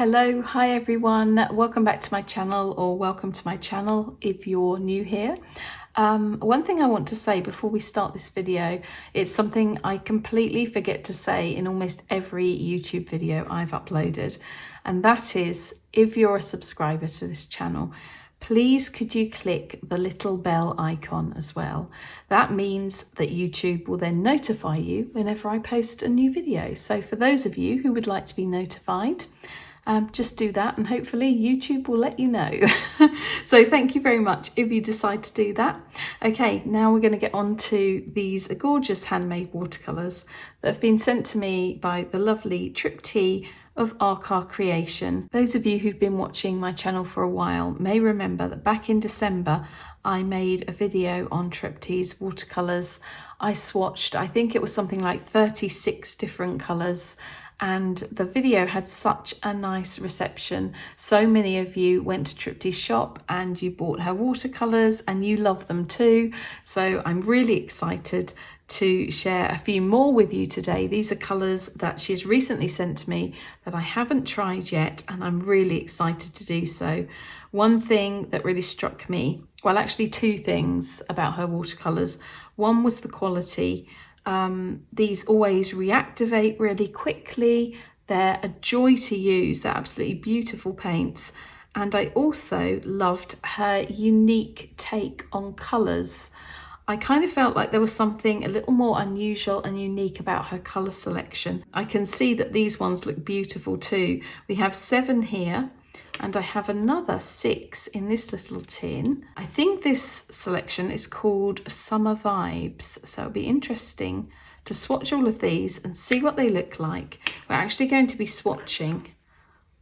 Hello, hi everyone, welcome back to my channel, or welcome to my channel if you're new here. One thing I want to say before we start this video, it's something I completely forget to say in almost every YouTube video I've uploaded, and that is, if you're a subscriber to this channel, please could you click the little bell icon as well. That means that YouTube will then notify you whenever I post a new video. So for those of you who would like to be notified, just do that and hopefully YouTube will let you know. So thank you very much if you decide to do that. Okay, now we're going to get on to these gorgeous handmade watercolours that have been sent to me by the lovely Triptych of Arkaar Creation. Those of you who've been watching my channel for a while may remember that back in December I made a video on Triptych's watercolours. I swatched, I think it was something like 36 different colours, and the video had such a nice reception. So many of you went to Triptych's shop and you bought her watercolours and you love them too. So I'm really excited to share a few more with you today. These are colours that she's recently sent to me that I haven't tried yet, and I'm really excited to do so. One thing that really struck me, well actually two things about her watercolours. One was the quality. These always reactivate really quickly. They're a joy to use. They're absolutely beautiful paints. And I also loved her unique take on colours. I kind of felt like there was something a little more unusual and unique about her colour selection. I can see that these ones look beautiful too. We have 7 here, and I have another 6 in this little tin. I think this selection is called Summer Vibes, so it'll be interesting to swatch all of these and see what they look like. We're actually going to be swatching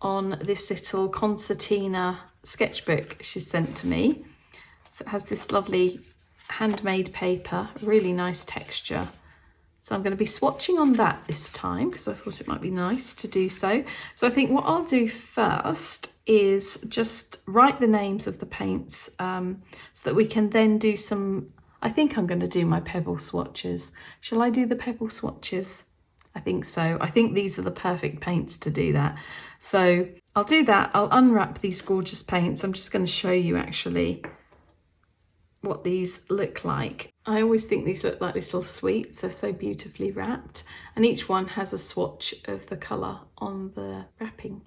on this little concertina sketchbook she sent to me. So it has this lovely handmade paper, really nice texture. So I'm going to be swatching on that this time because I thought it might be nice to do so. So I think what I'll do first is just write the names of the paints so that we can then do some, I think I'm going to do my pebble swatches. Shall I do the pebble swatches? I think so. I think these are the perfect paints to do that. So I'll do that. I'll unwrap these gorgeous paints. I'm just going to show you actually what these look like. I always think these look like little sweets. They're so beautifully wrapped, and each one has a swatch of the colour on the wrapping.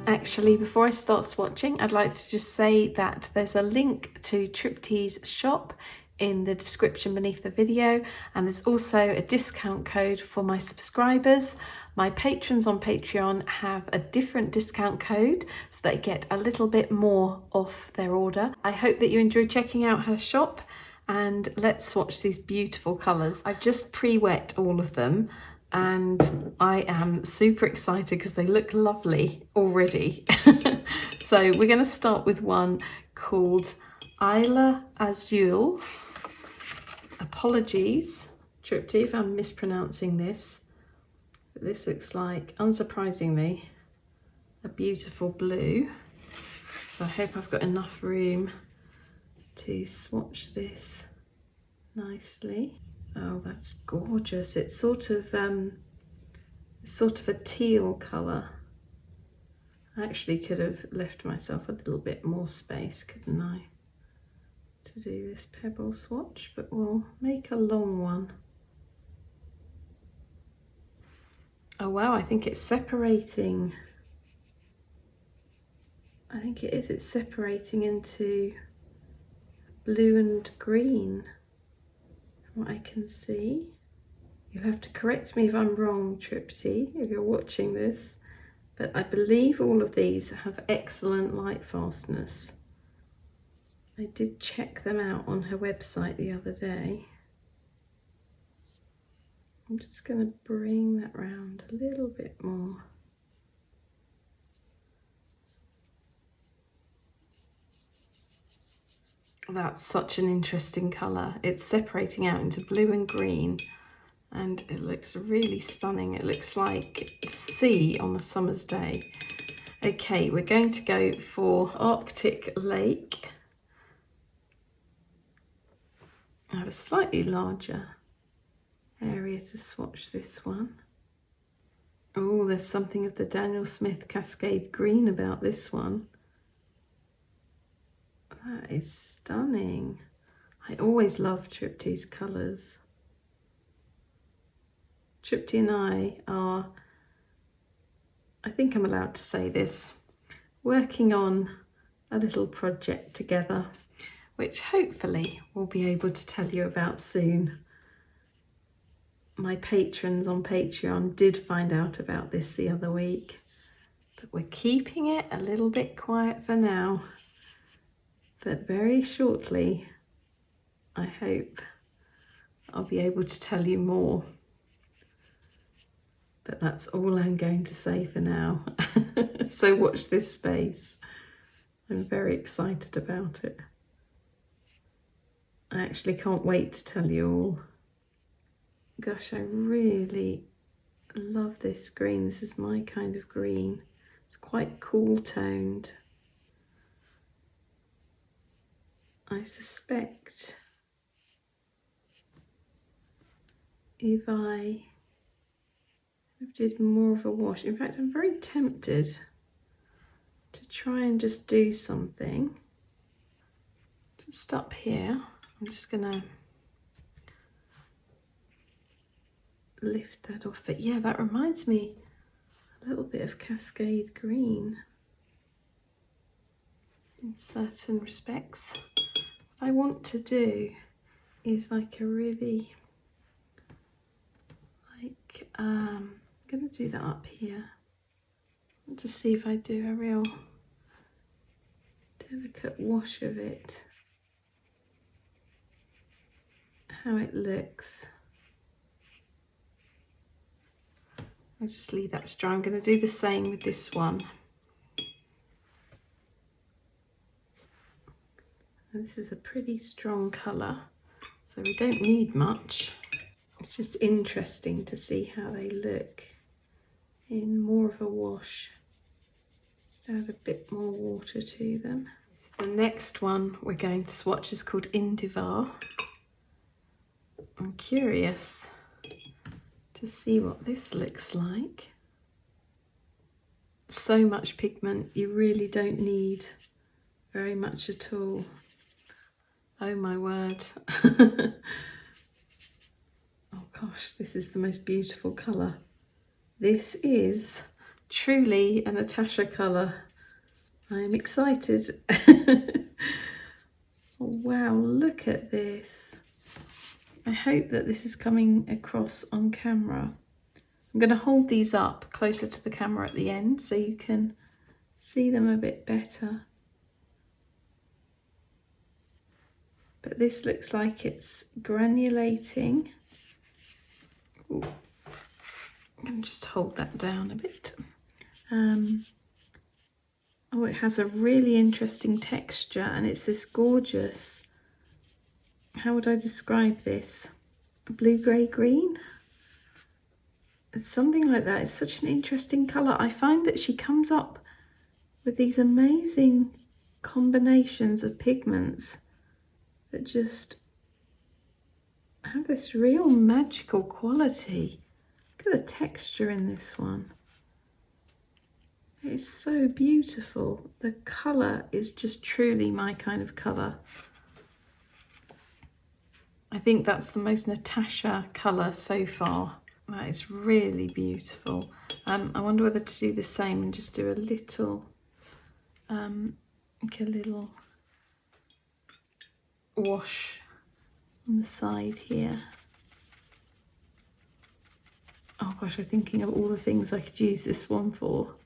Actually, before I start swatching, I'd like to just say that there's a link to Triptych's shop in the description beneath the video, and there's also a discount code for my subscribers. My patrons on Patreon have a different discount code, so they get a little bit more off their order. I hope that you enjoy checking out her shop, and let's swatch these beautiful colours. I've just pre-wet all of them, and I am super excited because they look lovely already. So we're going to start with one called Isla Azul. Apologies, Triptych, if I'm mispronouncing this. But this looks like, unsurprisingly, a beautiful blue. So I hope I've got enough room to swatch this nicely. Oh, that's gorgeous. It's sort of a teal colour. I actually could have left myself a little bit more space, couldn't I, to do this pebble swatch, but we'll make a long one. Oh wow, I think it's separating. I think it is, it's separating into blue and green. What I can see. You'll have to correct me if I'm wrong, Triptych, if you're watching this, but I believe all of these have excellent light fastness. I did check them out on her website the other day. I'm just going to bring that round a little bit more. That's such an interesting colour. It's separating out into blue and green, and it looks really stunning. It looks like the sea on a summer's day. Okay, we're going to go for Arctic Lake. I have a slightly larger area to swatch this one. Oh, there's something of the Daniel Smith Cascade Green about this one. That is stunning. I always love Tripty's colours. Tripty and I are, I think I'm allowed to say this, working on a little project together, which hopefully we'll be able to tell you about soon. My patrons on Patreon did find out about this the other week, but we're keeping it a little bit quiet for now. But very shortly, I hope I'll be able to tell you more. But that's all I'm going to say for now. So watch this space. I'm very excited about it. I actually can't wait to tell you all. Gosh, I really love this green. This is my kind of green. It's quite cool toned. I suspect if I did more of a wash, in fact I'm very tempted to try and just do something just up here. I'm just gonna lift that off, but yeah, that reminds me a little bit of Cascade Green in certain respects. What I want to do is like a really, like, I'm gonna do that up here. I want to see if I do a real delicate wash of it, how it looks. I'll just leave that to dry. I'm going to do the same with this one. And this is a pretty strong colour, so we don't need much. It's just interesting to see how they look in more of a wash. Just add a bit more water to them. The next one we're going to swatch is called Indivar. I'm curious to see what this looks like. So much pigment, you really don't need very much at all. Oh my word. Oh gosh, this is the most beautiful colour. This is truly a Natasha colour. I am excited. Oh, wow, look at this. I hope that this is coming across on camera. I'm going to hold these up closer to the camera at the end so you can see them a bit better. But this looks like it's granulating. Ooh. I'm going to just hold that down a bit. Oh, it has a really interesting texture, and it's this gorgeous, how would I describe this? Blue-grey green? It's something like that. It's such an interesting colour. I find that she comes up with these amazing combinations of pigments that just have this real magical quality. Look at the texture in this one. It's so beautiful. The colour is just truly my kind of colour. I think that's the most Natasha colour so far. That is really beautiful. I wonder whether to do the same and just do a little, like a little wash on the side here. Oh gosh, I'm thinking of all the things I could use this one for.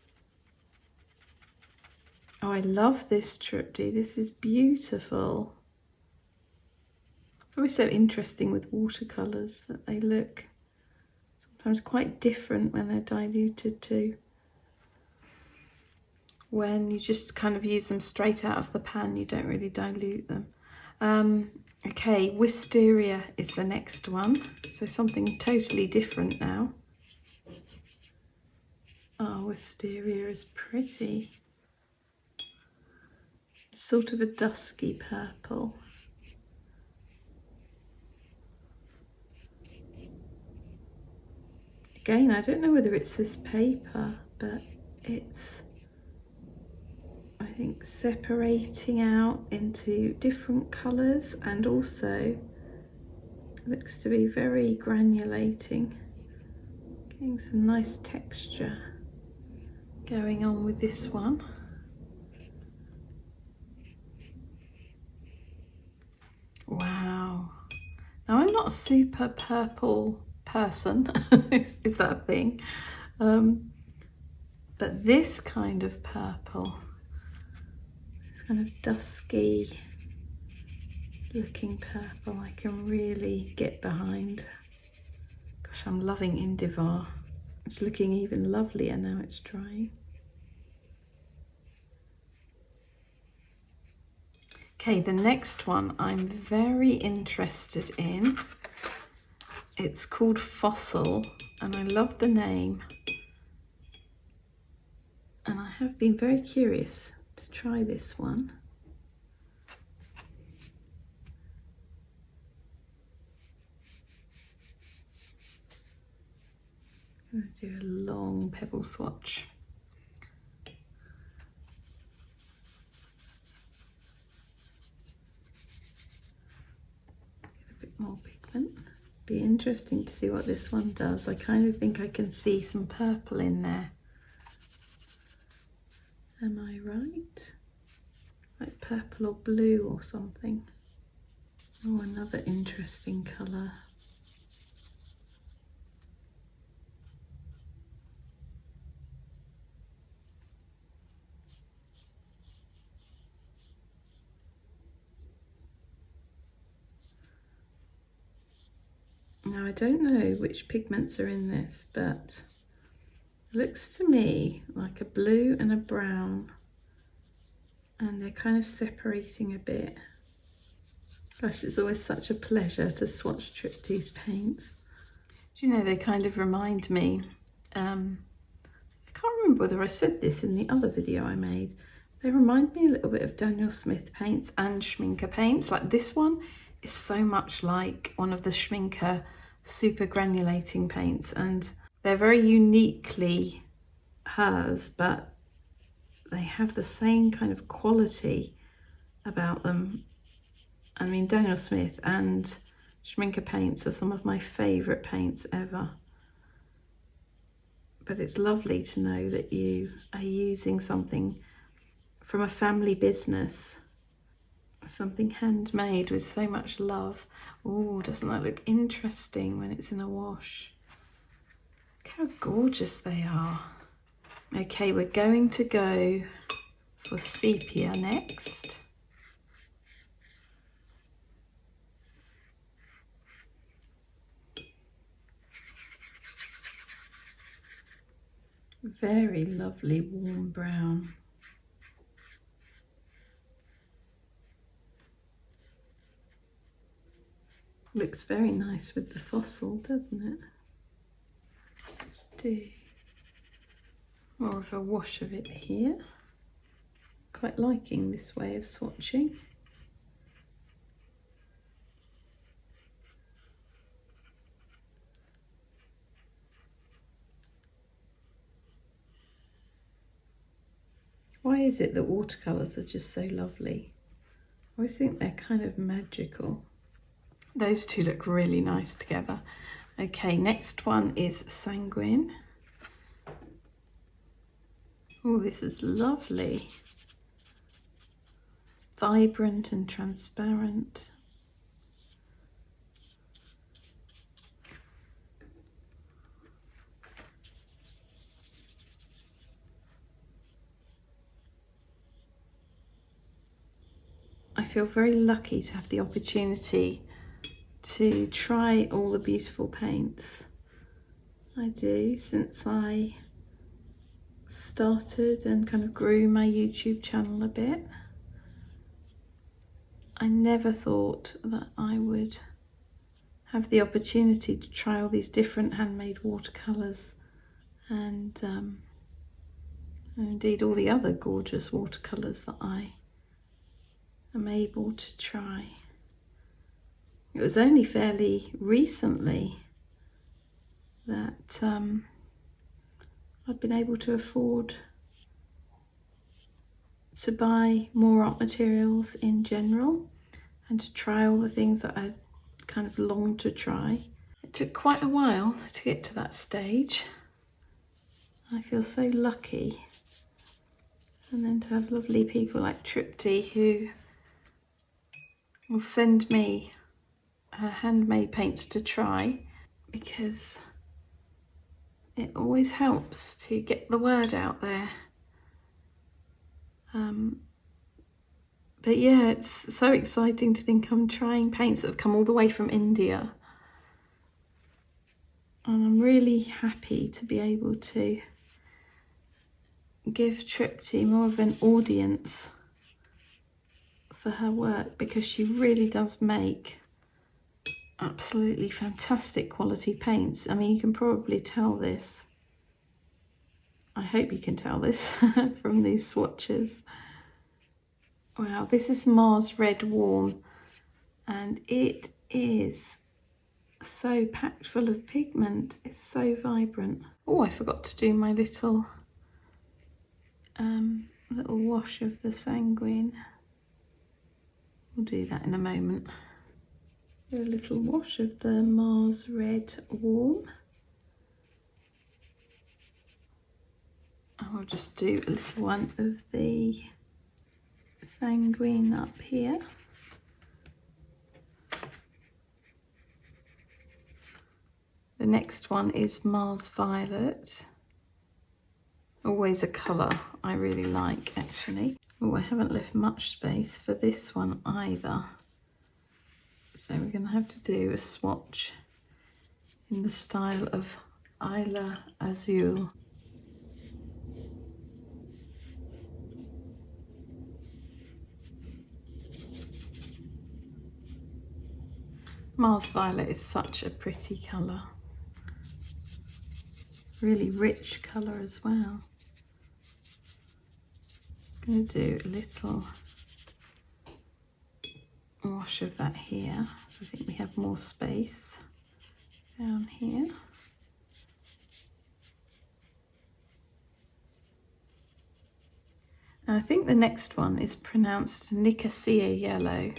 Oh, I love this Tripty. This is beautiful. It's always so interesting with watercolours that they look sometimes quite different when they're diluted to when you just kind of use them straight out of the pan. You don't really dilute them. Okay, wisteria is the next one. So something totally different now. Oh, wisteria is pretty. It's sort of a dusky purple. Again, I don't know whether it's this paper, but it's, I think, separating out into different colours, and also looks to be very granulating. Getting some nice texture going on with this one. Wow. Now, I'm not a super purple person, is that a thing? But this kind of purple, this kind of dusky looking purple, I can really get behind. Gosh, I'm loving Indivar. It's looking even lovelier now it's drying. Okay, the next one I'm very interested in. It's called Fossil, and I love the name. And I have been very curious to try this one. I'm going to do a long pebble swatch. Get a bit more pigment. Be interesting to see what this one does. I kind of think I can see some purple in there. Am I right? Like purple or blue or something. Oh, another interesting colour. Now, I don't know which pigments are in this, but it looks to me like a blue and a brown, and they're kind of separating a bit. Gosh, it's always such a pleasure to swatch Tripty's paints. Do you know, they kind of remind me, I can't remember whether I said this in the other video I made, they remind me a little bit of Daniel Smith paints and Schminker paints. Like this one is so much like one of the Schminker super granulating paints, and they're very uniquely hers, but they have the same kind of quality about them. I mean, Daniel Smith and Schminker paints are some of my favourite paints ever. But it's lovely to know that you are using something from a family business, something handmade with so much love. Oh, doesn't that look interesting when it's in a wash? Look how gorgeous they are. Okay, we're going to go for sepia next. Very lovely warm brown. Looks very nice with the Fossil, doesn't it? Let's do more of a wash of it here. Quite liking this way of swatching. Why is it that watercolours are just so lovely? I always think they're kind of magical. Those two look really nice together. Okay, next one is Sanguine. Oh, this is lovely. It's vibrant and transparent. I feel very lucky to have the opportunity to try all the beautiful paints I do since I started and kind of grew my YouTube channel a bit. I never thought that I would have the opportunity to try all these different handmade watercolours and indeed all the other gorgeous watercolours that I am able to try. It was only fairly recently that I've been able to afford to buy more art materials in general and to try all the things that I kind of longed to try. It took quite a while to get to that stage. I feel so lucky. And then to have lovely people like Tripti who will send me her handmade paints to try, because it always helps to get the word out there. But yeah, it's so exciting to think I'm trying paints that have come all the way from India. And I'm really happy to be able to give Tripti more of an audience for her work, because she really does make absolutely fantastic quality paints. I mean, you can probably tell this. I hope you can tell this from these swatches. Wow, this is Mars Red Warm, and it is so packed full of pigment. It's so vibrant. Oh, I forgot to do my little wash of the sanguine. We'll do that in a moment. Do a little wash of the Mars Red Warm. I'll just do a little one of the sanguine up here. The next one is Mars Violet. Always a colour I really like, actually. Oh, I haven't left much space for this one either. So we're going to have to do a swatch in the style of Isla Azul. Mars Violet is such a pretty colour. Really rich colour as well. Just going to do a little wash of that here, so I think we have more space down here. And I think the next one is pronounced Nicosia yellow.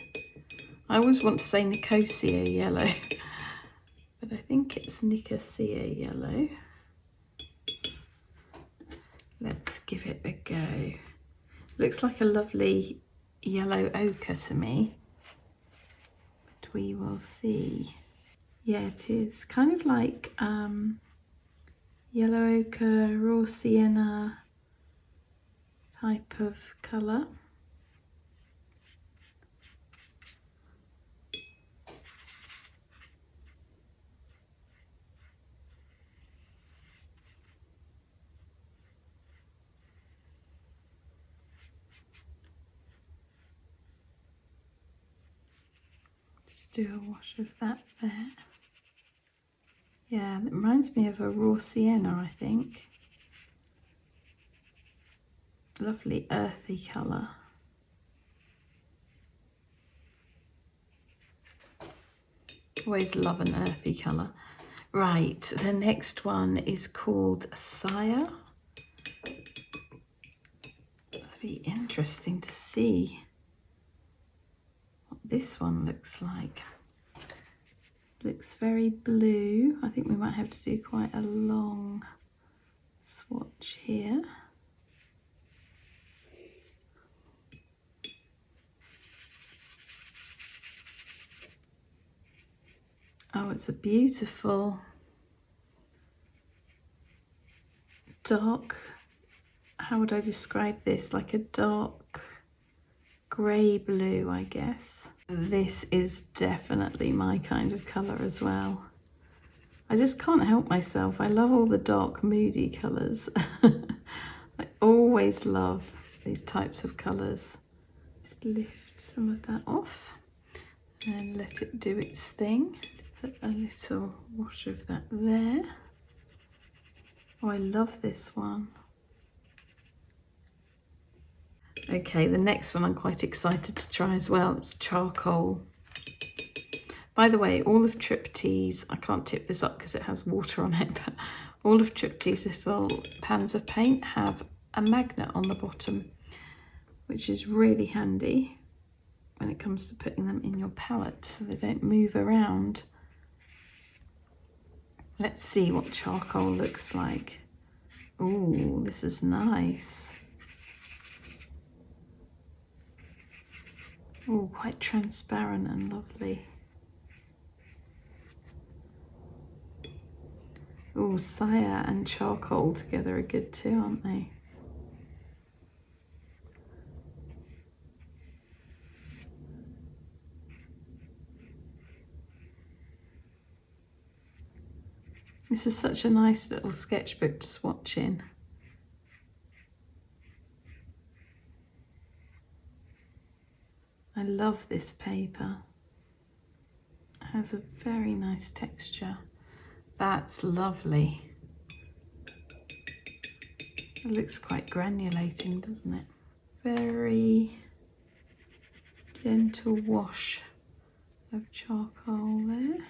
I always want to say Nicosia yellow, but I think it's Nicosia yellow. Let's give it a go. Looks like a lovely yellow ochre to me, but we will see. Yeah, it is kind of like yellow ochre, raw sienna type of colour. Just do a wash of that there. Yeah, that reminds me of a raw sienna, I think. Lovely earthy colour. Always love an earthy colour. Right, the next one is called Sire. It'll be interesting to see what this one looks like. Looks very blue. I think we might have to do quite a long swatch here. Oh, it's a beautiful dark, how would I describe this? Like a dark grey blue, I guess. This is definitely my kind of colour as well. I just can't help myself. I love all the dark, moody colours. I always love these types of colours. Just lift some of that off and let it do its thing. Put a little wash of that there. Oh, I love this one. Okay, the next one I'm quite excited to try as well. It's charcoal. By the way, all of Tripty's, I can't tip this up because it has water on it, but all of Tripty's little pans of paint have a magnet on the bottom, which is really handy when it comes to putting them in your palette so they don't move around. Let's see what charcoal looks like. Oh, this is nice. Oh, quite transparent and lovely. Oh, sire and charcoal together are good too, aren't they? This is such a nice little sketchbook to swatch in. I love this paper. It has a very nice texture. That's lovely. It looks quite granulating, doesn't it? Very gentle wash of charcoal there.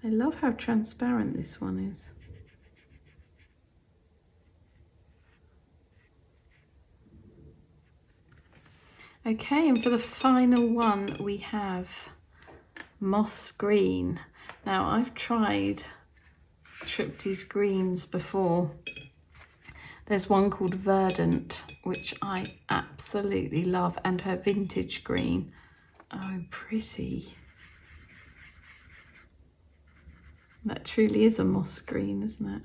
I love how transparent this one is. Okay, and for the final one we have moss green. Now I've tried Tripty's greens before. There's one called Verdant, which I absolutely love, and her vintage green. Oh, pretty. That truly is a moss green, isn't it?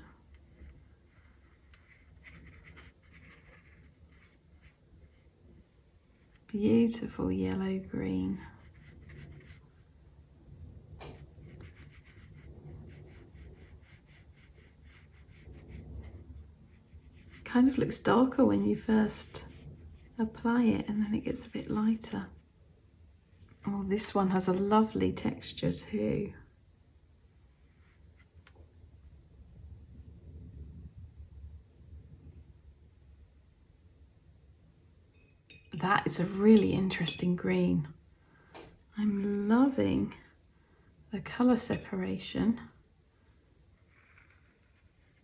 Beautiful yellow green. Kind of looks darker when you first apply it, and then it gets a bit lighter. Oh, this one has a lovely texture too. That is a really interesting green. I'm loving the colour separation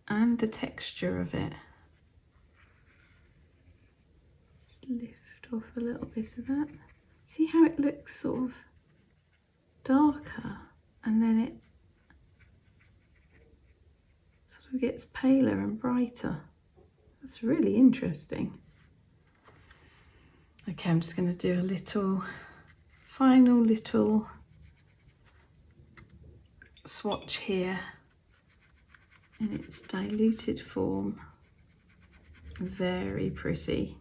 and the texture of it. Just lift off a little bit of that. See how it looks sort of darker and then it sort of gets paler and brighter. That's really interesting. Okay, I'm just going to do a little, final little swatch here in its diluted form. Very pretty.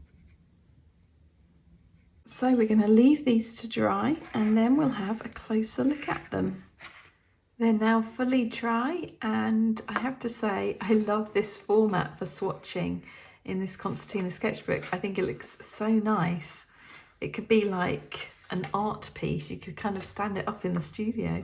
So we're going to leave these to dry and then we'll have a closer look at them. They're now fully dry, and I have to say I love this format for swatching in this concertina sketchbook. I think it looks so nice. It could be like an art piece. You could kind of stand it up in the studio.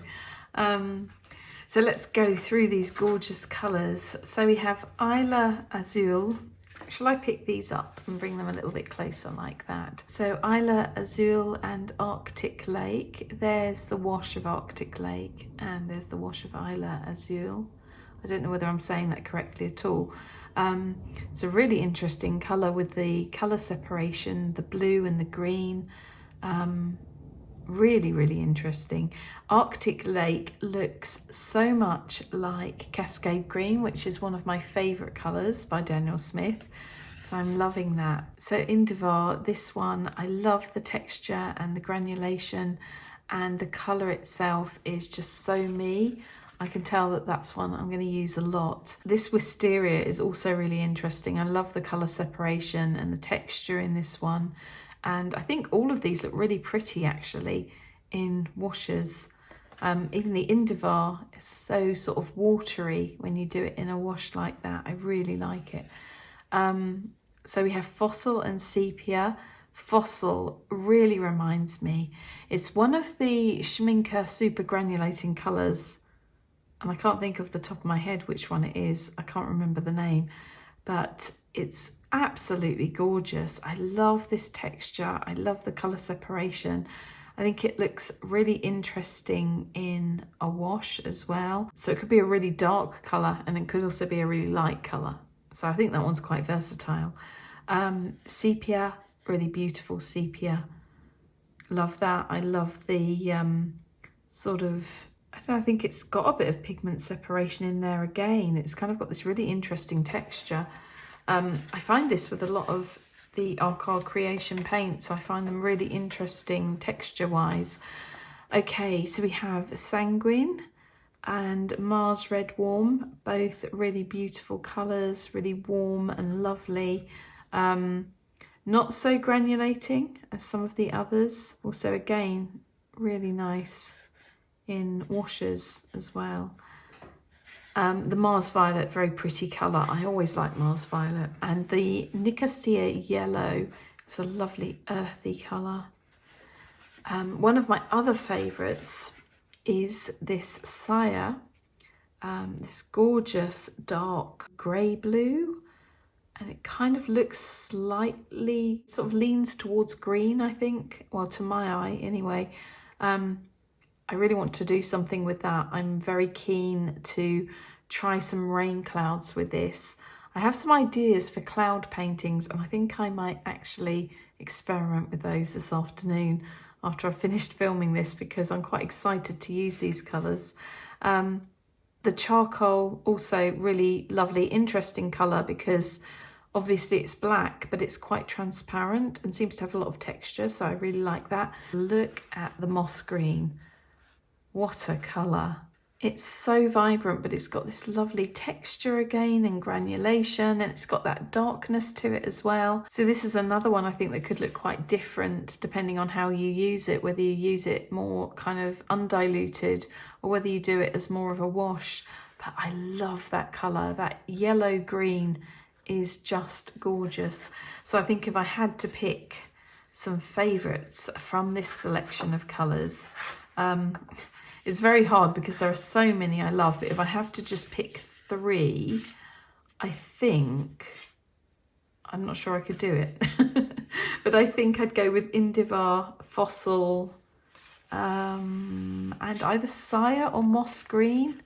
So let's go through these gorgeous colours. So we have Isla Azul. Shall I pick these up and bring them a little bit closer like that? So Isla Azul and Arctic Lake. There's the wash of Arctic Lake and there's the wash of Isla Azul. I don't know whether I'm saying that correctly at all. It's a really interesting colour with the colour separation, the blue and the green. Really, really interesting. Arctic Lake looks so much like Cascade Green, which is one of my favourite colours by Daniel Smith. So I'm loving that. So Indivar, this one, I love the texture and the granulation, and the colour itself is just so me. I can tell that that's one I'm going to use a lot. This wisteria is also really interesting. I love the colour separation and the texture in this one. And I think all of these look really pretty actually in washes. Even the Indivar is so sort of watery when you do it in a wash like that. I really like it. So we have Fossil and Sepia. Fossil really reminds me, it's one of the Schminke super granulating colours, and I can't think of the top of my head which one it is. I can't remember the name, but it's absolutely gorgeous. I love this texture. I love the colour separation. I think it looks really interesting in a wash as well. So it could be a really dark colour and it could also be a really light colour. So I think that one's quite versatile. Sepia, really beautiful sepia. Love that. I love the sort of, I don't know, I think it's got a bit of pigment separation in there again. It's kind of got this really interesting texture. I find this with a lot of the Arkaar Creation paints. I find them really interesting texture-wise. Okay, so we have Sanguine and Mars Red Warm, both really beautiful colours, really warm and lovely. Not so granulating as some of the others. Also, again, really nice in washes as well. The Mars Violet, very pretty colour. I always like Mars Violet. And the Nicosia Yellow, it's a lovely earthy colour. One of my other favourites is this Sire, this gorgeous dark grey blue. And it kind of looks slightly, sort of leans towards green, I think. Well, to my eye anyway. I really want to do something with that. I'm very keen to try some rain clouds with this. I have some ideas for cloud paintings and I think I might actually experiment with those this afternoon after I've finished filming this, because I'm quite excited to use these colours. The charcoal, also really lovely, interesting colour, because obviously it's black, but it's quite transparent and seems to have a lot of texture, so I really like that. Look at the moss green. What a colour. It's so vibrant, but it's got this lovely texture again and granulation, and it's got that darkness to it as well. So this is another one I think that could look quite different depending on how you use it, whether you use it more kind of undiluted or whether you do it as more of a wash. But I love that colour. That yellow green is just gorgeous. So I think if I had to pick some favourites from this selection of colours, it's very hard because there are so many I love, but if I have to just pick 3, I think, I'm not sure I could do it, but I think I'd go with Indiva, Fossil, and either Sire or Moss Green.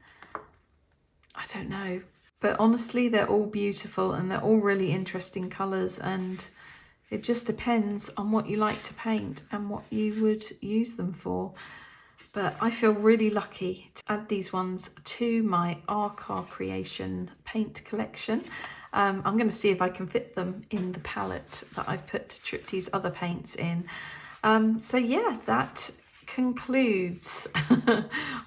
I don't know, but honestly, they're all beautiful and they're all really interesting colours, and it just depends on what you like to paint and what you would use them for. But I feel really lucky to add these ones to my Arkaar Creation paint collection. I'm going to see if I can fit them in the palette that I've put Tripty's other paints in. So yeah, that concludes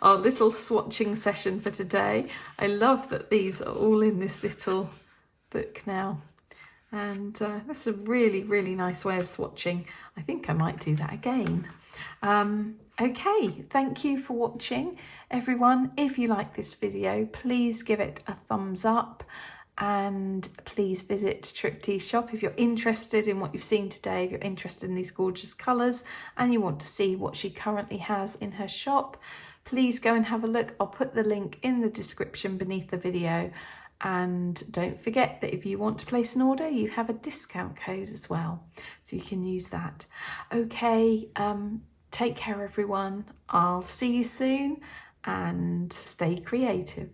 our little swatching session for today. I love that these are all in this little book now. And that's a really, really nice way of swatching. I think I might do that again. Okay, thank you for watching, everyone. If you like this video, please give it a thumbs up, and please visit Tripty's shop if you're interested in what you've seen today, if you're interested in these gorgeous colours and you want to see what she currently has in her shop. Please go and have a look. I'll put the link in the description beneath the video. And don't forget that if you want to place an order, you have a discount code as well, so you can use that. Okay, take care, everyone. I'll see you soon, and stay creative.